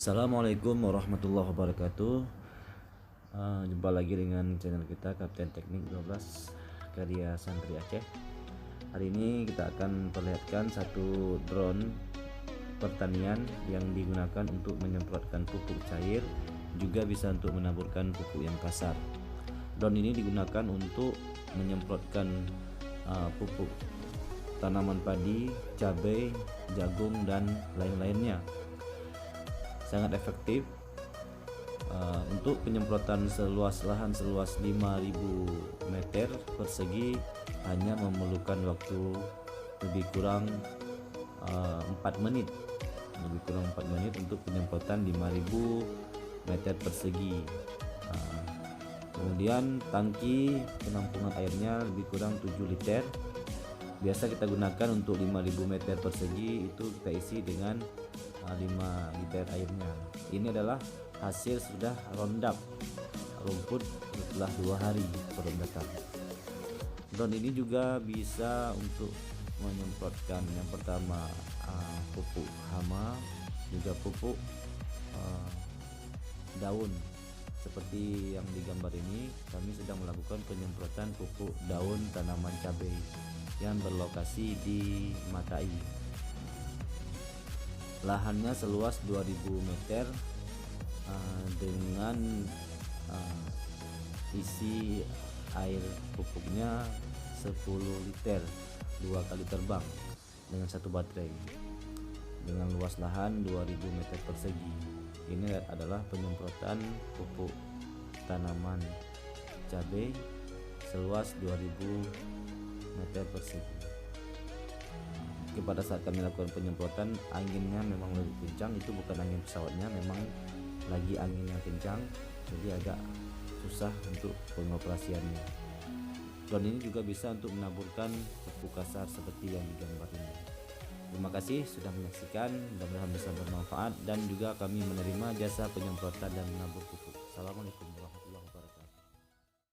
Assalamualaikum warahmatullahi wabarakatuh. Jumpa lagi dengan channel kita Kapten Teknik 12 karya Santri Aceh. Hari ini kita akan perlihatkan satu drone pertanian yang digunakan untuk menyemprotkan pupuk cair, juga bisa untuk menaburkan pupuk yang kasar. Drone ini digunakan untuk menyemprotkan pupuk tanaman padi, cabai, jagung, dan lain-lainnya. Sangat efektif untuk penyemprotan lahan seluas 5.000 meter persegi hanya memerlukan waktu lebih kurang 4 menit untuk penyemprotan 5.000 meter persegi. Kemudian tangki penampungan airnya lebih kurang 7 liter. Biasa kita gunakan untuk 5.000 meter persegi, itu kita isi dengan 5 liter airnya. Ini adalah hasil sudah rondap rumput setelah 2 hari perondatan. Drone ini juga bisa untuk menyemprotkan yang pertama pupuk hama, juga pupuk daun. Seperti yang digambar ini, kami sedang melakukan penyemprotan pupuk daun tanaman cabai yang berlokasi di Matai. Lahannya seluas 2000 meter dengan isi air pupuknya 10 liter 2 kali terbang dengan satu baterai, dengan luas lahan 2000 meter persegi. Ini adalah penyemprotan pupuk tanaman cabai seluas 2000 meter persegi. Pada saat kami lakukan penyemprotan, anginnya memang lebih kencang. Itu bukan angin pesawatnya, memang lagi anginnya kencang, jadi agak susah untuk pengoperasiannya. Drone ini juga bisa untuk menaburkan pupuk kasar seperti yang digambar ini. Terima kasih sudah menyaksikan, mudah-mudahan bisa bermanfaat, dan juga kami menerima jasa penyemprotan dan menabur pupuk. Assalamualaikum warahmatullahi wabarakatuh.